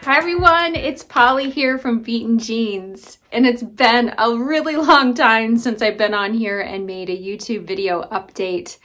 Hi everyone, it's Polly here from Beaten Jeans, and it's been a really long time since I've been on here and made a YouTube video update.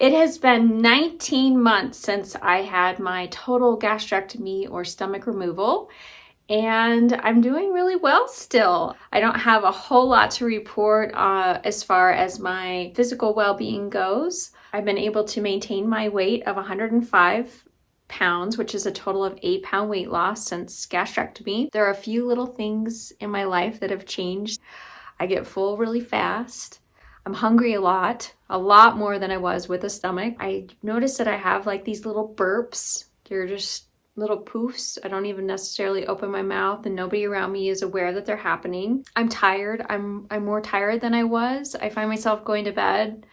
It has been 19 months since I had my total gastrectomy or stomach removal, and I'm doing really well still. I don't have a whole lot to report as far as my physical well-being goes. I've been able to maintain my weight of 105 pounds, which is a total of 8-pound weight loss since gastrectomy. There are a few little things in my life that have changed. I get full really fast. I'm hungry a lot more than I was with a stomach. I noticed that I have like these little burps. They're just little poofs. I don't even necessarily open my mouth and nobody around me is aware that they're happening. I'm tired. I'm more tired than I was. I find myself going to bed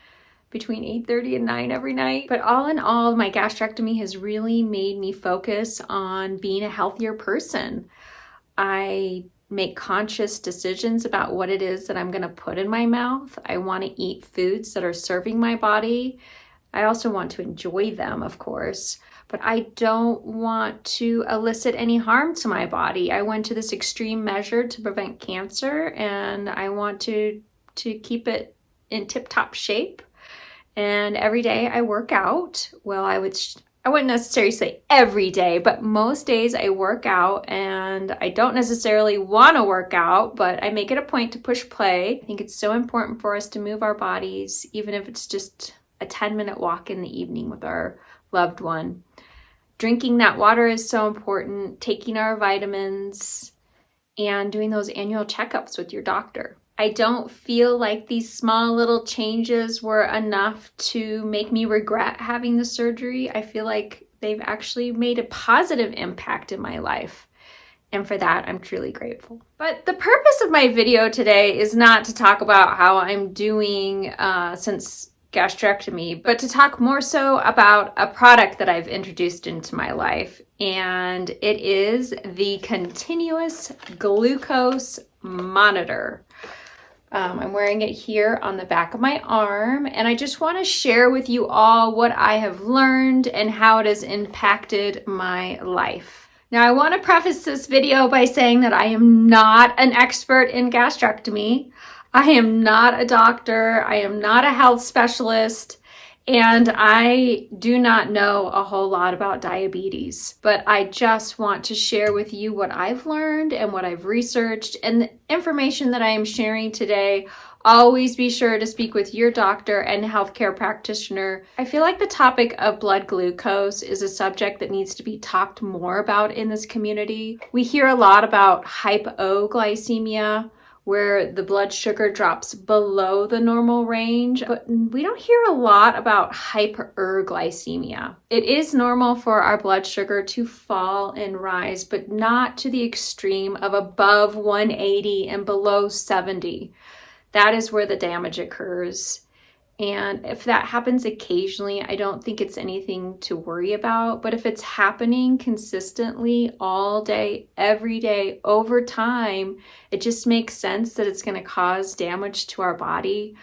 between 8:30 and 9 every night. But all in all, my gastrectomy has really made me focus on being a healthier person. I make conscious decisions about what it is that I'm gonna put in my mouth. I wanna eat foods that are serving my body. I also want to enjoy them, of course, but I don't want to elicit any harm to my body. I went to this extreme measure to prevent cancer, and I want to keep it in tip-top shape. And every day I work out. Well, I wouldn't necessarily say every day, but most days I work out, and I don't necessarily want to work out, but I make it a point to push play. I think it's so important for us to move our bodies, even if it's just a 10-minute walk in the evening with our loved one. Drinking that water is so important, taking our vitamins, and doing those annual checkups with your doctor. I don't feel like these small little changes were enough to make me regret having the surgery. I feel like they've actually made a positive impact in my life. And for that, I'm truly grateful. But the purpose of my video today is not to talk about how I'm doing since gastrectomy, but to talk more so about a product that I've introduced into my life. And it is the continuous glucose monitor. I'm wearing it here on the back of my arm, and I just want to share with you all what I have learned and how it has impacted my life. Now, I want to preface this video by saying that I am not an expert in gastrectomy. I am not a doctor. I am not a health specialist. And I do not know a whole lot about diabetes, but I just want to share with you what I've learned and what I've researched, and the information that I am sharing today. Always be sure to speak with your doctor and healthcare practitioner. I feel like the topic of blood glucose is a subject that needs to be talked more about in this community. We hear a lot about hypoglycemia, where the blood sugar drops below the normal range, but we don't hear a lot about hyperglycemia. It is normal for our blood sugar to fall and rise, but not to the extreme of above 180 and below 70. That is where the damage occurs. And if that happens occasionally, I don't think it's anything to worry about. But if it's happening consistently all day, every day, over time, it just makes sense that it's going to cause damage to our body.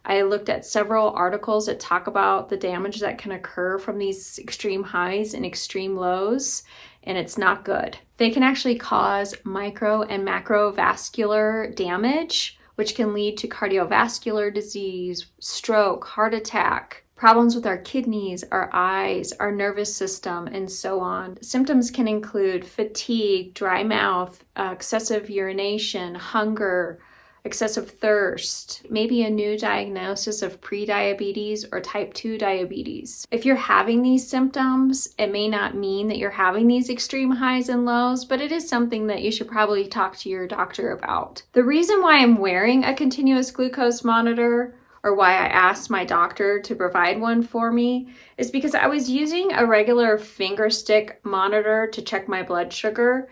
I looked at several articles that talk about the damage that can occur from these extreme highs and extreme lows, and it's not good. They can actually cause micro and macrovascular damage, which can lead to cardiovascular disease, stroke, heart attack, problems with our kidneys, our eyes, our nervous system, and so on. Symptoms can include fatigue, dry mouth, excessive urination, hunger, excessive thirst, maybe a new diagnosis of prediabetes or type 2 diabetes. If you're having these symptoms, it may not mean that you're having these extreme highs and lows, but it is something that you should probably talk to your doctor about. The reason why I'm wearing a continuous glucose monitor, or why I asked my doctor to provide one for me, is because I was using a regular finger stick monitor to check my blood sugar,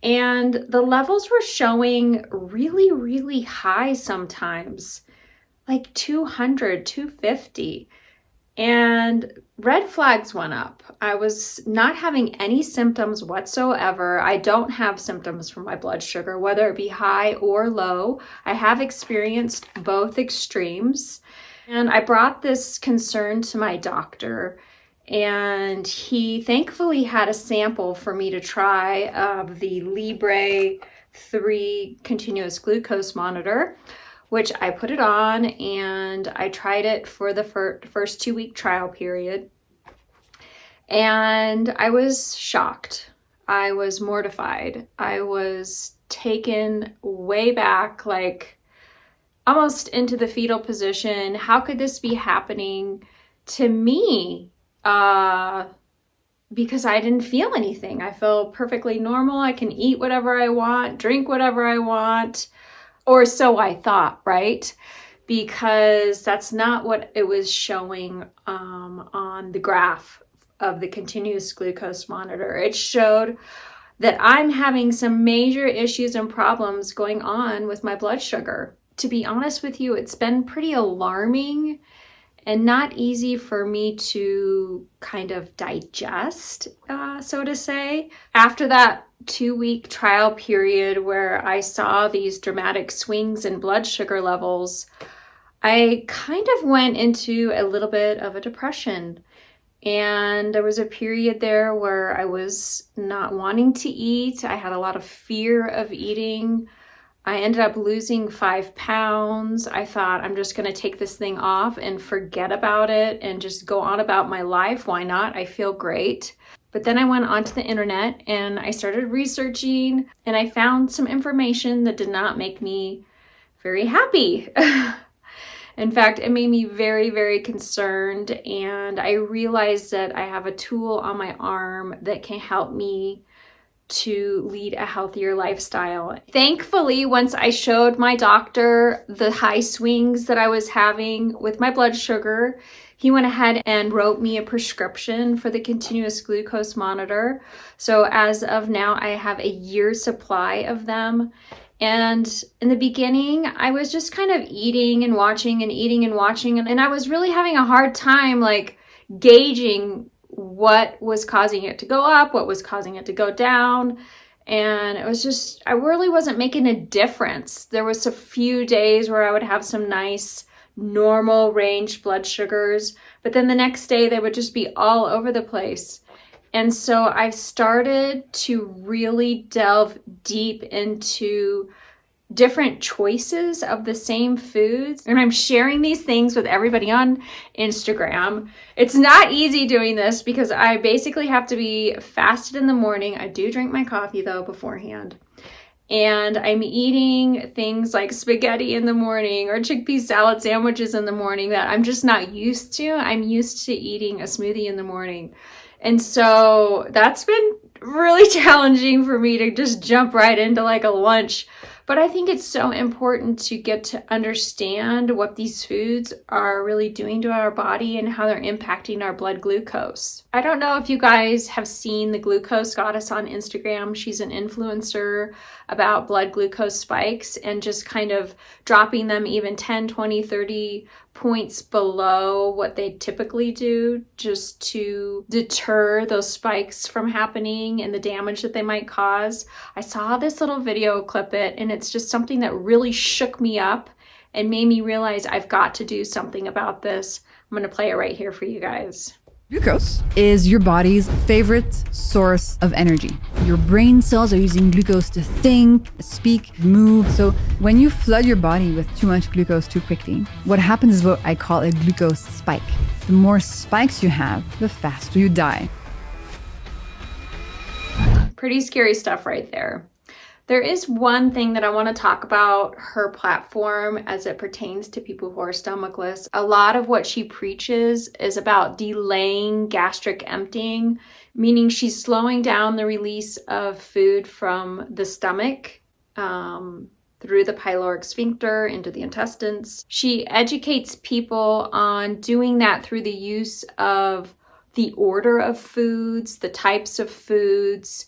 and the levels were showing really, really high sometimes, like 200, 250. And red flags went up. I was not having any symptoms whatsoever. I don't have symptoms from my blood sugar, whether it be high or low. I have experienced both extremes. And I brought this concern to my doctor, And he thankfully had a sample for me to try of the Libre 3 continuous glucose monitor, which I put it on and I tried it for the first 2-week trial period. And I was shocked. I was mortified. I was taken way back, like almost into the fetal position. How could this be happening to me? Because I didn't feel anything. I feel perfectly normal. I can eat whatever I want, drink whatever I want, or so I thought, right? Because that's not what it was showing on the graph of the continuous glucose monitor. It showed that I'm having some major issues and problems going on with my blood sugar. To be honest with you, it's been pretty alarming and not easy for me to kind of digest, so to say. After that 2-week trial period where I saw these dramatic swings in blood sugar levels, I kind of went into a little bit of a depression. And there was a period there where I was not wanting to eat. I had a lot of fear of eating. I ended up losing 5 pounds. I thought, I'm just going to take this thing off and forget about it and just go on about my life. Why not? I feel great. But then I went onto the internet and I started researching, and I found some information that did not make me very happy. In fact, it made me very, very concerned, and I realized that I have a tool on my arm that can help me to lead a healthier lifestyle. Thankfully, once I showed my doctor the high swings that I was having with my blood sugar, he went ahead and wrote me a prescription for the continuous glucose monitor. So as of now, I have a year's supply of them. And in the beginning, I was just kind of eating and watching and eating and watching. And I was really having a hard time like gauging what was causing it to go up, what was causing it to go down. And it was just, I really wasn't making a difference. There was a few days where I would have some nice normal range blood sugars, but then the next day they would just be all over the place. And so I've started to really delve deep into different choices of the same foods. And I'm sharing these things with everybody on Instagram. It's not easy doing this because I basically have to be fasted in the morning. I do drink my coffee though beforehand. And I'm eating things like spaghetti in the morning or chickpea salad sandwiches in the morning that I'm just not used to. I'm used to eating a smoothie in the morning. And so that's been really challenging for me to just jump right into like a lunch. But I think it's so important to get to understand what these foods are really doing to our body and how they're impacting our blood glucose. I don't know if you guys have seen the Glucose Goddess on Instagram. She's an influencer about blood glucose spikes and just kind of dropping them even 10, 20, 30 points below what they typically do just to deter those spikes from happening and the damage that they might cause. I saw this little video clip it, and it's just something that really shook me up and made me realize I've got to do something about this. I'm going to play it right here for you guys. Glucose is your body's favorite source of energy. Your brain cells are using glucose to think, speak, move. So when you flood your body with too much glucose too quickly, what happens is what I call a glucose spike. The more spikes you have, the faster you die. Pretty scary stuff right there. There is one thing that I want to talk about her platform as it pertains to people who are stomachache. A lot of what she preaches is about delaying gastric emptying, meaning she's slowing down the release of food from the stomach through the pyloric sphincter into the intestines. She educates people on doing that through the use of the order of foods, the types of foods,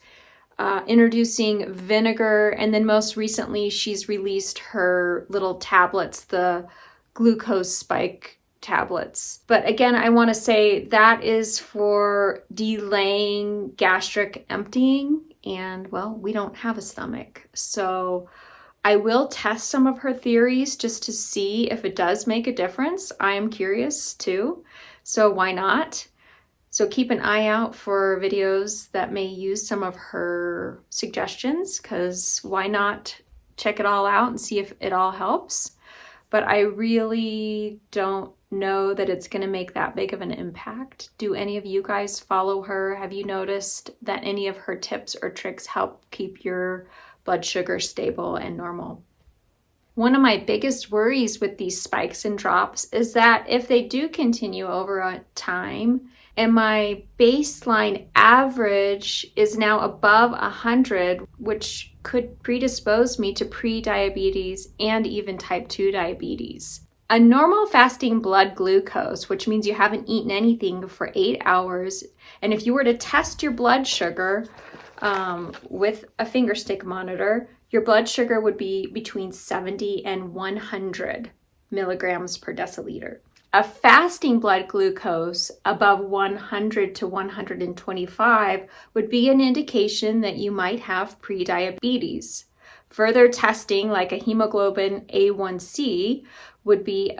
introducing vinegar, and then most recently she's released her little tablets, the glucose spike tablets. But again, I want to say that is for delaying gastric emptying, and well, we don't have a stomach. So I will test some of her theories just to see if it does make a difference. I am curious too, so why not? So keep an eye out for videos that may use some of her suggestions, because why not check it all out and see if it all helps. But I really don't know that it's going to make that big of an impact. Do any of you guys follow her? Have you noticed that any of her tips or tricks help keep your blood sugar stable and normal? One of my biggest worries with these spikes and drops is that if they do continue over a time, and my baseline average is now above 100, which could predispose me to pre-diabetes and even type 2 diabetes. A normal fasting blood glucose, which means you haven't eaten anything for 8 hours, and if you were to test your blood sugar with a finger stick monitor, your blood sugar would be between 70 and 100 milligrams per deciliter. A fasting blood glucose above 100 to 125 would be an indication that you might have prediabetes. Further testing, like a hemoglobin A1C, would be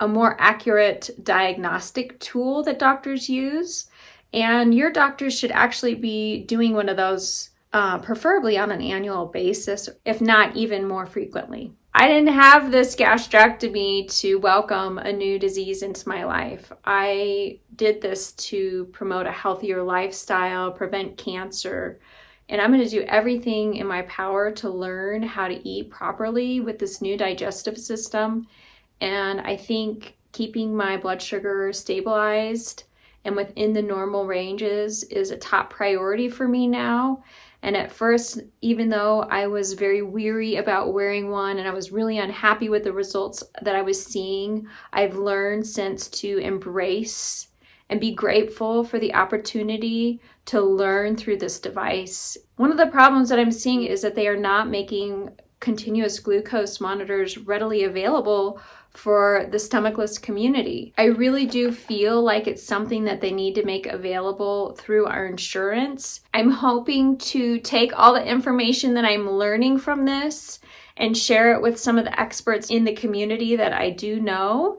a more accurate diagnostic tool that doctors use. And your doctors should actually be doing one of those preferably on an annual basis, if not even more frequently. I didn't have this gastrectomy to welcome a new disease into my life. I did this to promote a healthier lifestyle, prevent cancer, and I'm going to do everything in my power to learn how to eat properly with this new digestive system. And I think keeping my blood sugar stabilized and within the normal ranges is a top priority for me now. And at first, even though I was very weary about wearing one and I was really unhappy with the results that I was seeing, I've learned since to embrace and be grateful for the opportunity to learn through this device. One of the problems that I'm seeing is that they are not making continuous glucose monitors readily available for the Stomachless community. I really do feel like it's something that they need to make available through our insurance. I'm hoping to take all the information that I'm learning from this and share it with some of the experts in the community that I do know.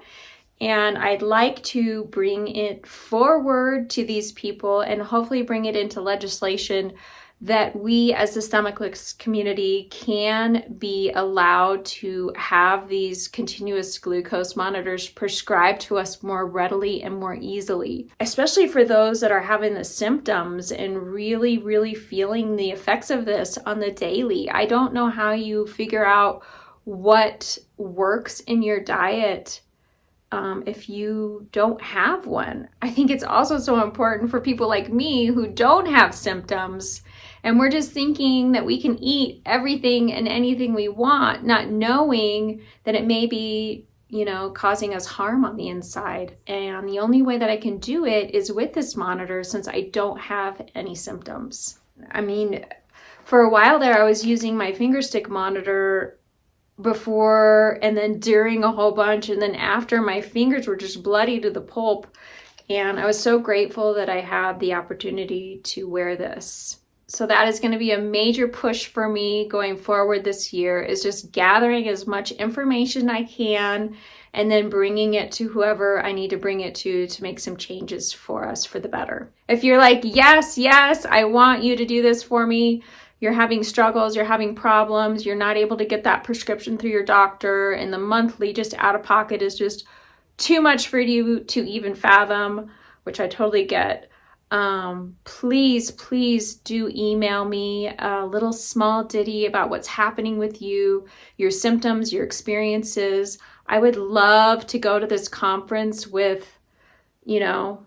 And I'd like to bring it forward to these people and hopefully bring it into legislation that we as the Stomachless community can be allowed to have these continuous glucose monitors prescribed to us more readily and more easily, especially for those that are having the symptoms and really, really feeling the effects of this on the daily. I don't know how you figure out what works in your diet if you don't have one. I think it's also so important for people like me who don't have symptoms, and we're just thinking that we can eat everything and anything we want, not knowing that it may be, causing us harm on the inside. And the only way that I can do it is with this monitor, since I don't have any symptoms. I mean, for a while there, I was using my finger stick monitor before and then during a whole bunch, and then after, my fingers were just bloody to the pulp. And I was so grateful that I had the opportunity to wear this. So that is going to be a major push for me going forward this year, is just gathering as much information I can and then bringing it to whoever I need to bring it to make some changes for us for the better. If you're like, yes, I want you to do this for me, you're having struggles, you're having problems, you're not able to get that prescription through your doctor, and the monthly just out of pocket is just too much for you to even fathom, which I totally get. Please do email me a little small ditty about what's happening with you, your symptoms, your experiences. I would love to go to this conference with, a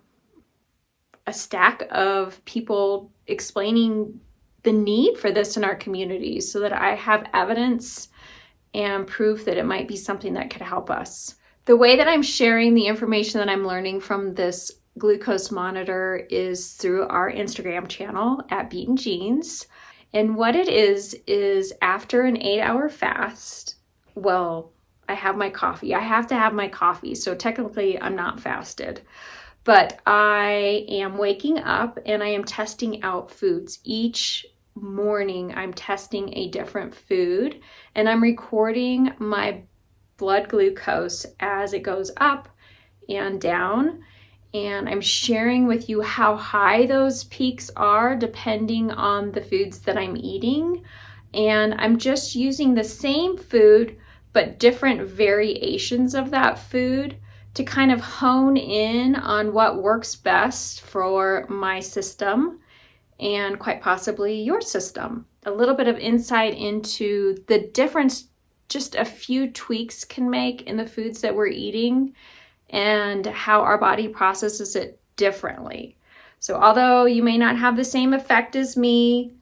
stack of people explaining the need for this in our community so that I have evidence and proof that it might be something that could help us. The way that I'm sharing the information that I'm learning from this glucose monitor is through our Instagram channel at Beaten Jeans. And what it is after an 8-hour fast, I have my coffee. I have to have my coffee. So technically I'm not fasted, but I am waking up and I am testing out foods. Each morning I'm testing a different food and I'm recording my blood glucose as it goes up and down. and I'm sharing with you how high those peaks are depending on the foods that I'm eating. And I'm just using the same food, but different variations of that food to kind of hone in on what works best for my system and quite possibly your system. A little bit of insight into the difference just a few tweaks can make in the foods that we're eating and how our body processes it differently. So although you may not have the same effect as me,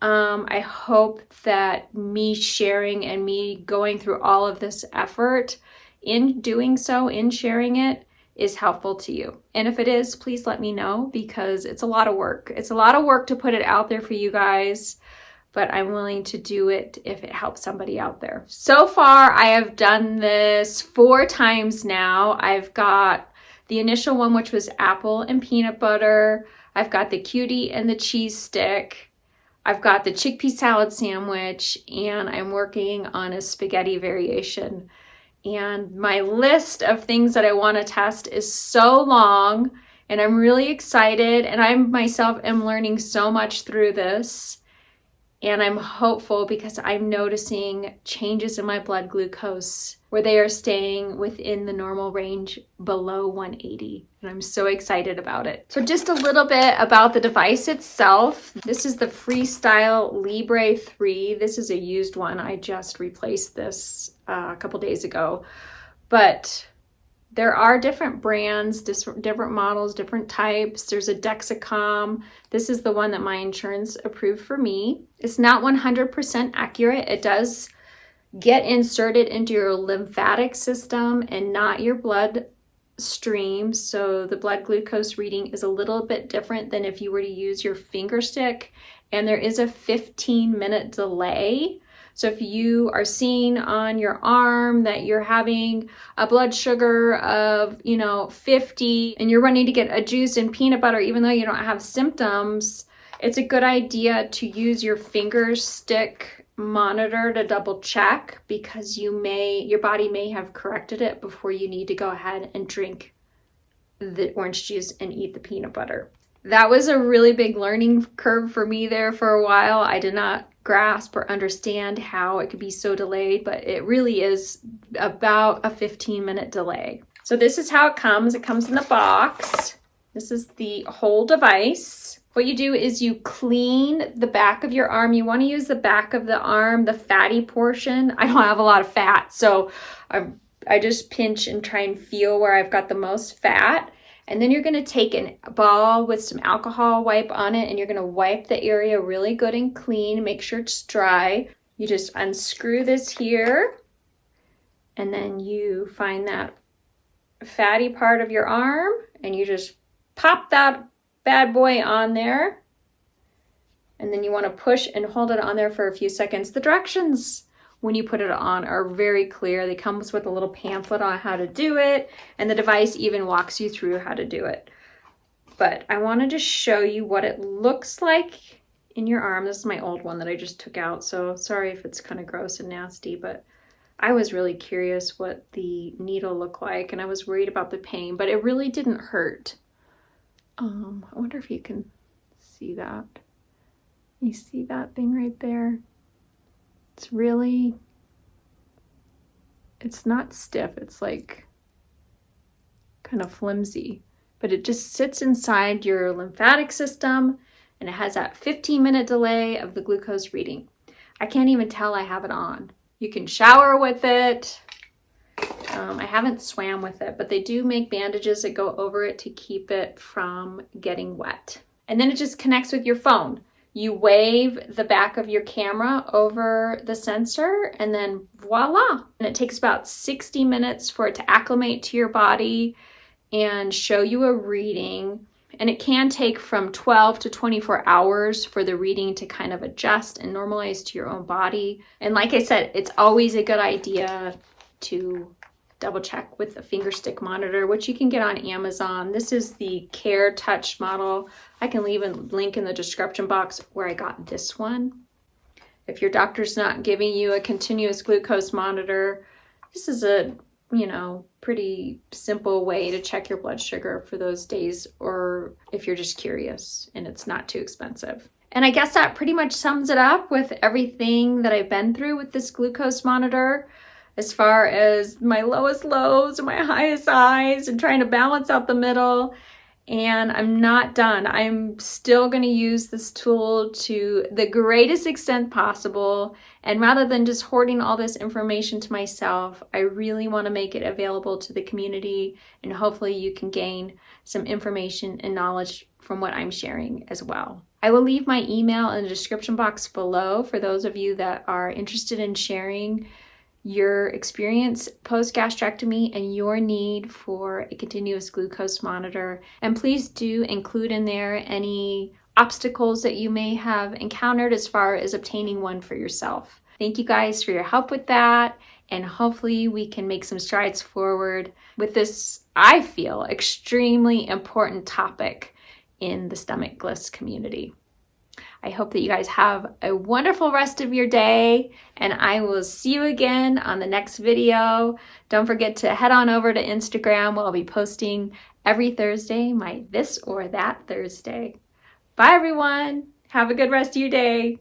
I hope that me sharing and me going through all of this effort in doing so, in sharing it, is helpful to you. And if it is, please let me know, because it's a lot of work. It's a lot of work to put it out there for you guys, but I'm willing to do it if it helps somebody out there. So far, I have done this 4 times now. I've got the initial one, which was apple and peanut butter. I've got the cutie and the cheese stick. I've got the chickpea salad sandwich, and I'm working on a spaghetti variation. And my list of things that I want to test is so long, and I'm really excited, and I myself am learning so much through this. And I'm hopeful because I'm noticing changes in my blood glucose where they are staying within the normal range below 180. And I'm so excited about it. So just a little bit about the device itself. This is the Freestyle Libre 3. This is a used one. I just replaced this a couple days ago. But there are different brands, different models, different types. There's a Dexcom. This is the one that my insurance approved for me. It's not 100% accurate. It does get inserted into your lymphatic system and not your blood stream. So the blood glucose reading is a little bit different than if you were to use your finger stick. And there is a 15-minute delay. So if you are seeing on your arm that you're having a blood sugar of, 50 and you're running to get a juice and peanut butter, even though you don't have symptoms, it's a good idea to use your finger stick monitor to double check, because your body may have corrected it before you need to go ahead and drink the orange juice and eat the peanut butter. That was a really big learning curve for me there for a while. I did not grasp or understand how it could be so delayed, but it really is about a 15-minute delay. So this is how it comes. It comes in the box. This is the whole device. What you do is you clean the back of your arm. You want to use the back of the arm, the fatty portion. I don't have a lot of fat, so I just pinch and try and feel where I've got the most fat. And then you're going to take a ball with some alcohol wipe on it, and you're going to wipe the area really good and clean. Make sure it's dry. You just unscrew this here, and then you find that fatty part of your arm, and you just pop that bad boy on there. And then you want to push and hold it on there for a few seconds. The directions when you put it on are very clear. They come with a little pamphlet on how to do it, and the device even walks you through how to do it. But I wanted to show you what it looks like in your arm. This is my old one that I just took out, so sorry if it's kind of gross and nasty, but I was really curious what the needle looked like, and I was worried about the pain, but it really didn't hurt. I wonder if you can see that. You see that thing right there? It's not stiff, it's like kind of flimsy, but it just sits inside your lymphatic system, and it has that 15-minute delay of the glucose reading. I can't even tell I have it on. You can shower with it. I haven't swam with it, but they do make bandages that go over it to keep it from getting wet. And then it just connects with your phone. You wave the back of your camera over the sensor, and then voila. And it takes about 60 minutes for it to acclimate to your body and show you a reading. And it can take from 12 to 24 hours for the reading to kind of adjust and normalize to your own body. And like I said, it's always a good idea to double check with a finger stick monitor, which you can get on Amazon. This is the Care Touch model. I can leave a link in the description box where I got this one. If your doctor's not giving you a continuous glucose monitor, this is a pretty simple way to check your blood sugar for those days, or if you're just curious and it's not too expensive. And I guess that pretty much sums it up with everything that I've been through with this glucose monitor, as far as my lowest lows and my highest highs and trying to balance out the middle. And I'm not done. I'm still going to use this tool to the greatest extent possible. And rather than just hoarding all this information to myself, I really want to make it available to the community. And hopefully you can gain some information and knowledge from what I'm sharing as well. I will leave my email in the description box below for those of you that are interested in sharing your experience post-gastrectomy and your need for a continuous glucose monitor. And please do include in there any obstacles that you may have encountered as far as obtaining one for yourself. Thank you guys for your help with that, and hopefully we can make some strides forward with this, I feel, extremely important topic in the Stomachless community. I hope that you guys have a wonderful rest of your day, and I will see you again on the next video. Don't forget to head on over to Instagram, where I'll be posting every Thursday my This or That Thursday. Bye everyone. Have a good rest of your day.